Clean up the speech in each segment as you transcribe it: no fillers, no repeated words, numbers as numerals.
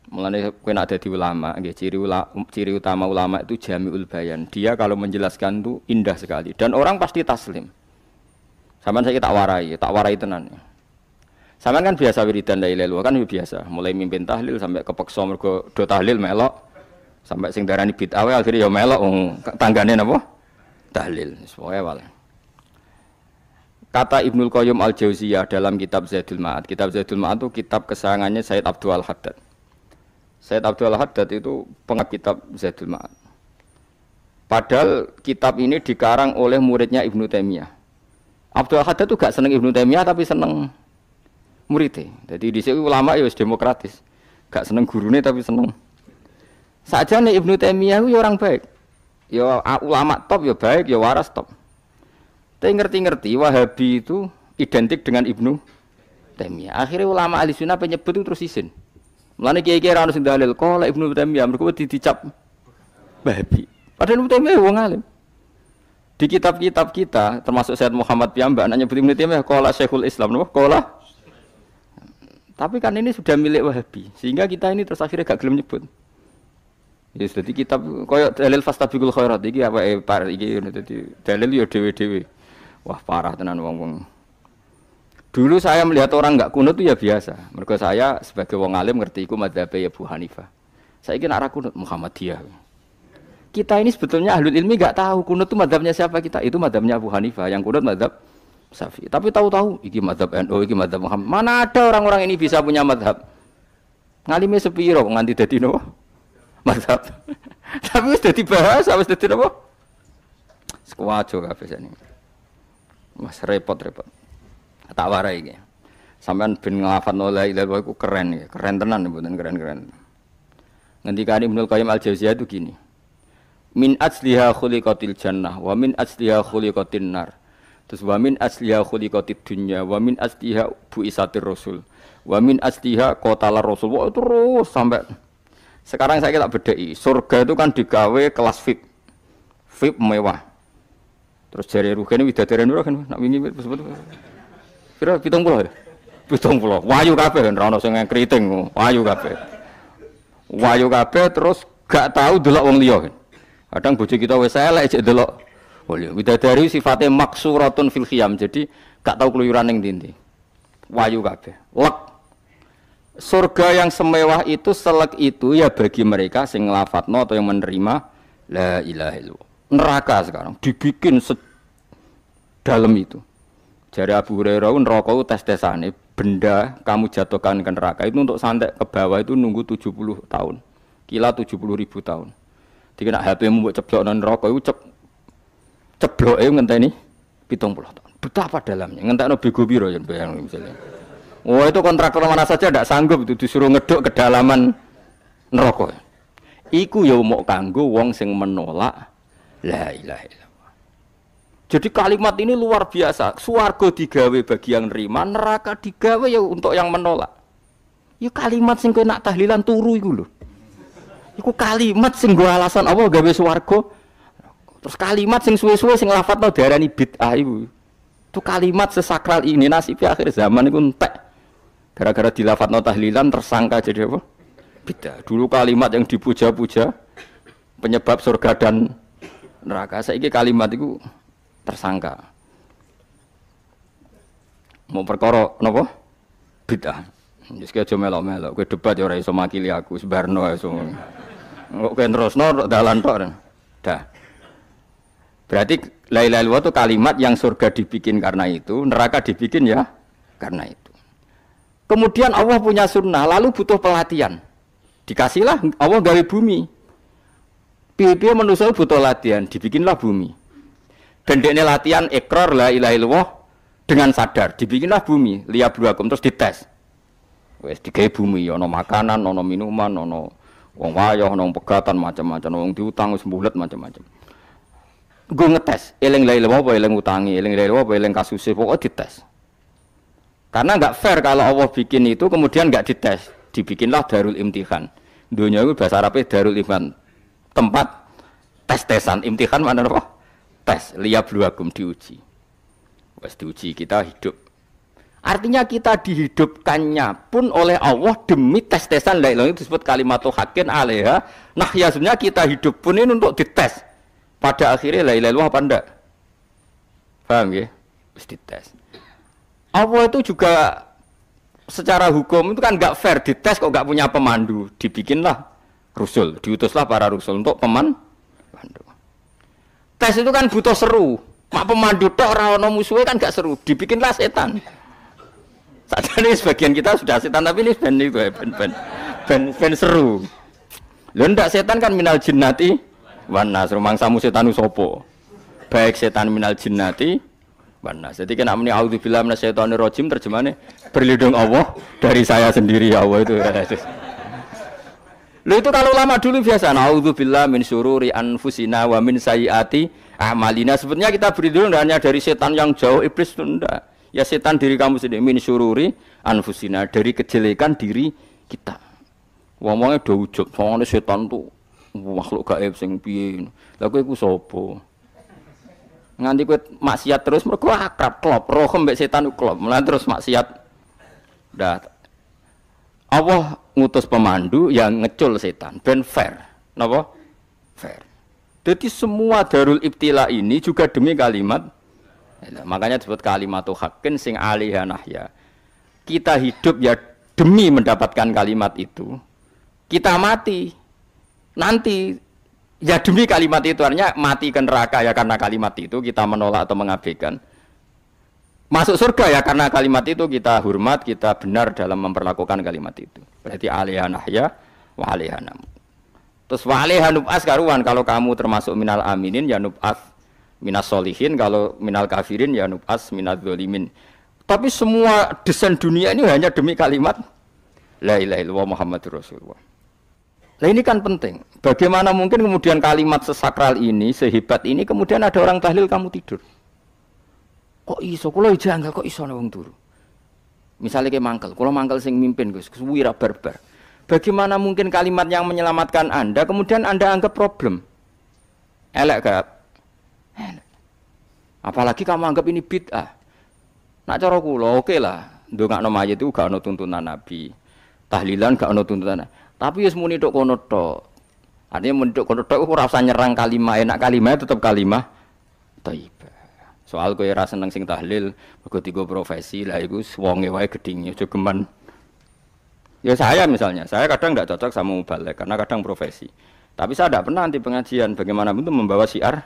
Mulane kowe nek dadi ulama, nggih ciri utama ulama itu jami'ul bayan. Dia kalau menjelaskan itu indah sekali dan orang pasti taslim. Sampeyan saiki tak warai tenan. Sampeyan kan biasa wiridan la ilaha illallah kan biasa, mulai mimpin tahlil sampai kepeksa mergo do tahlil melok, sampai sing darani bid'ah akhirnya ya melok tanggane napa? Tahlil. Pokoke wae. Kata Ibnul Qayyim Al-Jauziyah dalam kitab Zadul Ma'ad. Kitab Zadul Ma'ad itu kitab kesayangannya Sayyid Abdul Al-Haddad. Sayyid Abdul Al-Haddad itu pengarang kitab Zadul Ma'ad. Padahal kitab ini dikarang oleh muridnya Ibnu Taimiyah. Abdul Al-Haddad itu gak seneng Ibnu Taimiyah tapi seneng muridnya. Jadi di sini ulama ya demokratis. Gak seneng gurune tapi seneng. Sajane Ibnu Taimiyah itu orang baik. Ya ulama top ya baik, ya waras top. Tapi ngerti-ngerti Wahabi itu identik dengan Ibnu Taimiyah. Akhirnya ulama ahli sunnah penyebut itu terus isin. Mulane kiai-kiai ra ono sing dalil kok lek Ibnu Taimiyah mergo dicap Wahabi. Padahal Ibnu Taimiyah wong alim. Di kitab-kitab kita termasuk Sayyid Muhammad piyambak nanya Ibnu Taimiyah qala Syekhul Islam napa qala. Tapi kan ini sudah milik Wahabi sehingga kita ini terus akhirnya gak gelem nyebut. Ya jadi kitab koyo dalil fastabiqul khairat iki apa par iki dadi dalil yo dhewe-dhewe. Wah parah tenan wong-wong. Dulu saya melihat orang enggak kunut itu ya biasa. Mergo saya sebagai wong alim ngerti iku madzhab Abu Hanifah. Saiki nek ora kunut Muhammadiyah. Kita ini sebetulnya ahlul ilmi enggak tahu kunut itu madzhabnya siapa kita. Itu madzhabnya Abu Hanifah, yang kunut madzhab Syafi'i. Tapi tahu-tahu iki madzhab NU, iki madzhab Muhammad. Mana ada orang-orang ini bisa punya madzhab? Ngalime sepiro nganti dadi napa? Madzhab. Tapi wis dadi bahasa, wis dadi napa? Sekuajo kabeh sene. Mas repot-repot. Tak warai iki. Sampeyan ben nglafadzno la ilaha illallah iku keren ya, keren tenan mboten keren-keren. Ngendikane Ibnul Qayyim Al-Jauziyah itu gini. Min asliha khuliqatil jannah wa min asliha khuliqatin nar. Terus wa min asliha khuliqatid dunya wa min asliha buisatir rasul. Wa min asliha qatalar rasul. Wah terus sampai sekarang saya tak bedai. Surga itu kan digawe kelas VIP. VIP mewah. Terus jari rugane widadari ora kan nak wingi sebut. Pira 70 ya? 70. Wayu kabeh kan ora ono sing kriting, wayu kabeh. Wayu kabeh terus gak tahu delok wong liya kan. Kadang bojo kita wis elek jek delok. Oh iya, widadari sifatnya maksuratun fil khiyam. Jadi gak tahu keluyuran ning ndi. Wayu kabeh. Lek. Surga yang semewah itu selek itu ya bagi mereka sing nglafatno atau yang menerima la ilaha illallah. Neraka sekarang dibikin dalam itu. Jari Abu Hurairah neraka itu tes-tesane benda kamu jatuhkan ke neraka itu untuk santet ke bawah itu nunggu 70 tahun. Kila 70.000 tahun. Dikena HP-mu mbok ceblokno neraka itu cebloke ngenteni 70 tahun. Betapa dalamnya. Ngentekno bego piro ya bayang misalnya. Oh itu kontraktor mana saja tidak sanggup itu disuruh ngeduk kedalaman neraka. Iku ya mau kanggo wong sing menolak la ilaha illallah. Jadi kalimat ini luar biasa. Swarga digawe bagi yang nerima, neraka digawe ya untuk yang menolak. Ya kalimat sing kowe nak tahlilan turu iku lho. Iku kalimat sing nggo alasan apa gawe swarga. Terus kalimat sing suwe-suwe sing lafadzno diarani bid'ah iku. Itu kalimat sesakral ini nasib akhir zaman iku entek. Gara-gara dilafadzno tahlilan tersangka jadi apa? Bid'ah. Dulu kalimat yang dipuja-puja penyebab surga dan neraka. Saiki kalimat itu tersangka. Mau perkara napa? Bid'ah. Wis ki aja melok-melok, kowe debat ya ora iso makili aku, sebarno iso. Kok kowe terusno dalan tok. Dah. Berarti la ilaha illallah itu kalimat yang surga dibikin karena itu, neraka dibikin ya karena itu. Kemudian Allah punya sunnah, lalu butuh pelatihan. Dikasihlah Allah gawe bumi. Piye-piye manusia butuh latihan, dibikinlah bumi. Dan dekne latihan ikrar la ilaha illallah dengan sadar, dibikinlah bumi, liyabluwakum terus dites. Wis digawe bumi, ana makanan, ana minuman, ana wong wayah, ana pegatan macam-macam, wong diutang wis mbulet macam-macam. Nggo ngetes, eling la ilaha illallah apa eling utangi, eling la ilaha illallah apa eling kasuse, pokoknya dites. Karena enggak fair kalau Allah bikin itu kemudian enggak dites, dibikinlah darul imtihan. Dunia itu bahasa Arabnya darul imtihan, tempat tes-tesan, imtihan mana apa? Tes, liyabluwakum diuji. Wes diuji kita hidup. Artinya kita dihidupkannya pun oleh Allah demi tes-tesan la ilaha, itu disebut kalimatu haqqin alaiha. Nah, ya sebenarnya kita hidup pun ini untuk dites. Pada akhirnya la ilaha illallah apa enggak? Paham ya? Terus dites. Allah itu juga secara hukum itu kan enggak fair, dites kok enggak punya pemandu. Dibikinlah rusul, diutuslah para rusul untuk pemandu. Tes itu kan butuh seru. Mak pemandu tok ora ono musuhe kan enggak seru. Dibikinlah setan. Saat ini sebagian kita sudah setan, tapi ini ben itu ya, ben seru. Lho ndak setan kan minal jinnati wan nas, rumangsamu setanu sopo. Baik setan minal jinnati wan nas. Jadi kena muni auzubillahi minasyaitonir rajim, terjemahane berlindung Allah dari saya sendiri ya Allah itu. Lho itu kalau ulama dulu biasa auzubillahi min syururi anfusina wa min sayyiati a'malina. Sebenarnya kita berlindung hanya dari setan yang jauh, iblis itu enggak. Ya setan diri kamu sendiri, min syururi anfusina, dari kejelekan diri kita. Ngomongnya do ujub, soalnya setan tuh makhluk gaib sing piye. Lah kowe iku sapa? Nganti kowe maksiat terus mergo akrab klop, roh mbek setan klop. Mulane terus maksiat. Dah Allah ngutus pemandu yang ngecul setan, ben fair. Napa? Fair. Jadi semua darul ibtila ini juga demi kalimat. Makanya disebut kalimatu haqqin sing alaiha nahya. Kita hidup ya demi mendapatkan kalimat itu. Kita mati nanti ya demi kalimat itu, artinya mati ke neraka ya karena kalimat itu kita menolak atau mengabaikan. Masuk surga ya karena kalimat itu kita hormat, kita benar dalam memperlakukan kalimat itu. Berarti alaiha nahya wa alaiha nam. Terus wa alaiha nub'as karuan, kalau kamu termasuk minal aminin ya nub'as minas solihin, kalau minal kafirin ya nub'as minaz zalimin. Tapi semua desain dunia ini hanya demi kalimat la ilaha illallah Muhammadur Rasulullah. Nah ini kan penting. Bagaimana mungkin kemudian kalimat sesakral ini, sehebat ini, kemudian ada orang tahlil kamu tidur? Kok iso? Kula janggal kok iso wong turu. Misalnya kayak mangkel, kula mangkel sing mimpin Gus, wira barbar. Bagaimana mungkin kalimat yang menyelamatkan Anda kemudian Anda anggap problem? Elek gak? Apalagi kamu anggap ini bid'ah. Nak cara kula oke lah, ndongakno mayit itu gak ono tuntunan Nabi. Tahlilan gak ono tuntunan. Tapi wis muni tok kono tok. Artinya muni tok kono tok ora usah nyerang kalimah, enak kalimah tetap kalimah thayyibah. Soal kowe ora seneng sing tahlil, mergo tiga profesi lah iku wonge wae gedhinge aja geman. Ya saya misalnya, saya kadang tidak cocok sama mubalek karena kadang profesi. Tapi saya tidak pernah anti pengajian, bagaimanapun itu membawa syiar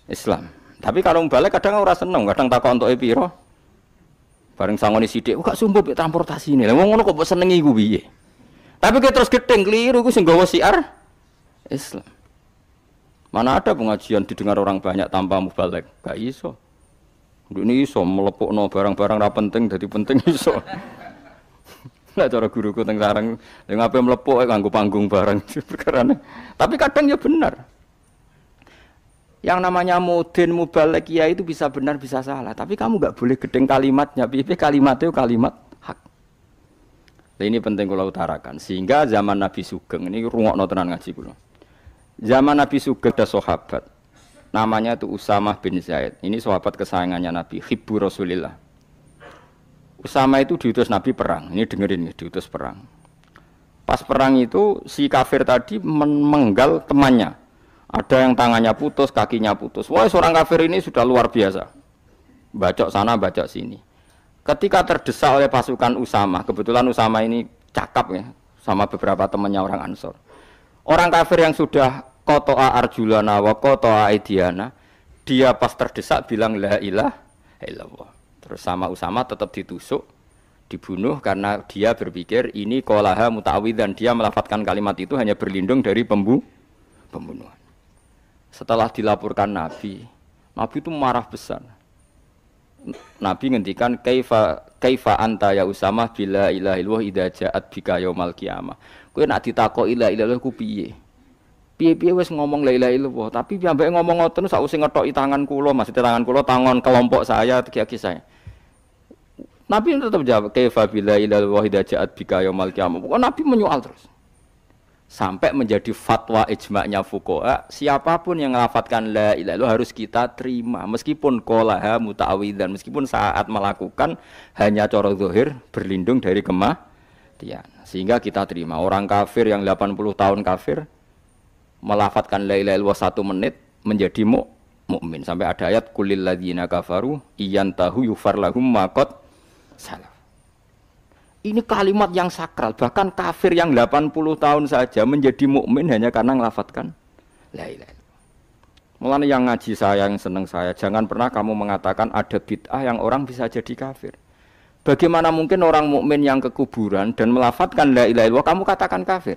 Islam. Tapi kalau balik kadang ora seneng, kadang takon entuk piro. Bareng sangone sithik, kok sumpah mek transportasi ini. Lah wong ngono kok mbok senengi ku piye? Tapi kita terus gedeng keliru ku sing nggawa syiar Islam. Mana ada pengajian didengar orang banyak tanpa mubalek? Gak iso. Ini iso melepukno barang-barang ra penting dadi penting iso. Lah cara guruku teng sareng, lha ngape melepuk kanggo panggung barang perkarane. Tapi kadang ya benar. Yang namanya mudin mubalek ya itu bisa benar bisa salah, tapi kamu nggak boleh gedeng kalimatnya. Piye kalimatnya kalimat hak. Nah, ini penting kula utarakan. Sehingga zaman Nabi Sugeng ini rungokno tenan ngaji kula. Zaman Nabi Sugeng ada sahabat namanya itu Usamah bin Zaid. Ini sahabat kesayangannya Nabi, hibbu Rasulillah. Usama itu diutus Nabi perang. Ini dengerin nih, diutus perang. Pas perang itu si kafir tadi menggal temannya. Ada yang tangannya putus, kakinya putus. Wah, seorang kafir ini sudah luar biasa. Bacok sana, bacok sini. Ketika terdesak oleh pasukan Usama, kebetulan Usama ini cakap ya, sama beberapa temannya orang Ansor. Orang kafir yang sudah kotoa arjulana wa kotoa aidiana, dia pas terdesak bilang la ilaha illallah. Terus sama Usama tetap ditusuk, dibunuh karena dia berpikir ini qolaha muta'awwidzan, dia melafadzkan kalimat itu hanya berlindung dari pembunuhan. Setelah dilaporkan Nabi itu marah besar. Nabi ngendikan kaifa anta ya Usamah bila ilaha illallah idza ja'at bika yaumal qiyamah. Kowe nak ditakoki la ilaha illallah ku piye? Piye-piye wis ngomong la ilaha illallah, tapi piyambake ngomong ngoten sakwise ngethoki tangan kula, maksudnya tangan kula tangan kelompok saya, tiga-tiga saya. Nabi tetap jawab kaifa bila ilaha illallah idza ja'at bika yaumal qiyamah. Pokoknya Nabi menyoal terus. sampai menjadi fatwa ijma'nya fuqaha, siapapun yang melafadzkan la ilaha illallah harus kita terima meskipun qolaha muta'awidzan, meskipun saat melakukan hanya cara zahir berlindung dari kematian, sehingga kita terima. Orang kafir yang 80 tahun kafir melafadzkan la ilaha illallah 1 menit menjadi mukmin, sampai ada ayat kulil ladzina kafaru iyantahu yufar lahum ma qad salaf. Ini kalimat yang sakral, bahkan kafir yang 80 tahun saja menjadi mukmin hanya karena melafadzkan la ilaha illallah. Mulane yang ngaji saya, yang seneng saya, jangan pernah kamu mengatakan ada bid'ah yang orang bisa jadi kafir. Bagaimana mungkin orang mukmin yang ke kuburan dan melafadzkan la ilaha illallah kamu katakan kafir?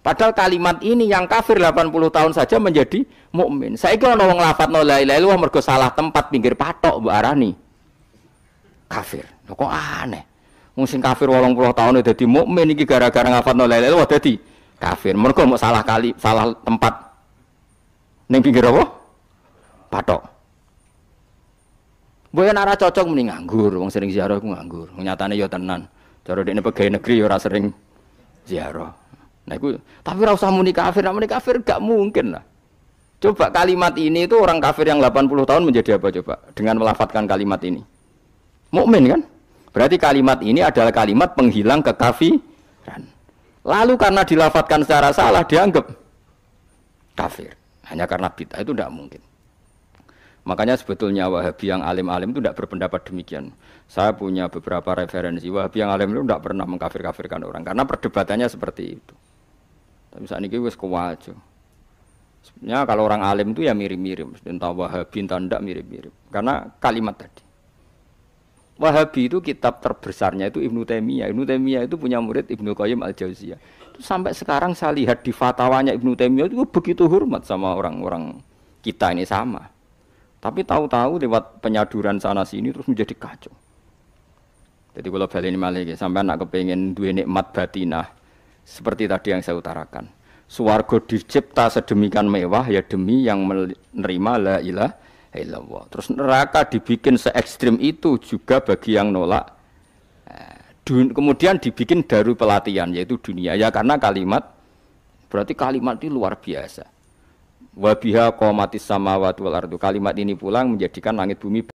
Padahal kalimat ini yang kafir 80 tahun saja menjadi mukmin. Saiki ana wong nglafadzno la ilaha illallah mergo salah tempat pinggir patok mbok arani kafir. Lho kok aneh. Wong sing kafir 80 tahun dadi mukmin iki gara-gara ngafalno la ilaha illallah dadi kafir. Mergo mok salah tempat ning pinggir apa? Patok. Boyo ora cocok muni nganggur, wong sering ziarah ku nganggur. Nyatane ya tenan. Cara dekne pegawai negeri ya ora sering ziarah. Nah iku tapi ora usah muni kafir, nek muni kafir gak mungkin lah. Coba kalimat ini itu orang kafir yang 80 tahun menjadi apa coba dengan melafadzkan kalimat ini? Mukmin kan? Berarti kalimat ini adalah kalimat penghilang kekafiran. Lalu karena dilafadzkan secara salah dianggap kafir. Hanya karena bid'ah itu tidak mungkin. Makanya sebetulnya Wahabi yang alim-alim itu tidak berpendapat demikian. Saya punya beberapa referensi. Wahabi yang alim itu tidak pernah mengkafir-kafirkan orang. Karena perdebatannya seperti itu. Tapi saat ini wis kuwajo. Sebenarnya kalau orang alim itu ya mirip-mirip. Entah Wahabi, entah tidak mirip-mirip. Karena kalimat tadi. Wahabi itu kitab terbesarnya itu Ibnu Taimiyah. Ibnu Taimiyah itu punya murid Ibnu Qayyim Al-Jauziyah. Itu sampai sekarang saya lihat di fatwanya Ibnu Taimiyah itu begitu hormat sama orang-orang kita ini sama. Tapi tahu-tahu lewat penyaduran sana sini terus menjadi kacau. Jadi kalau baleni malih sampai anak kepengin duwe nikmat batinah seperti tadi yang saya utarakan. Swarga dicipta sedemikian mewah ya demi yang menerima la ilaha illallah. Terus neraka dibikin se ekstrim itu juga bagi yang nolak. Kemudian dibikin daru pelatihan yaitu dunia ya karena kalimat berarti kalimat itu luar biasa. Wa biha qamatis samawati wal ardu. Kalimat ini pulang menjadikan langit bumi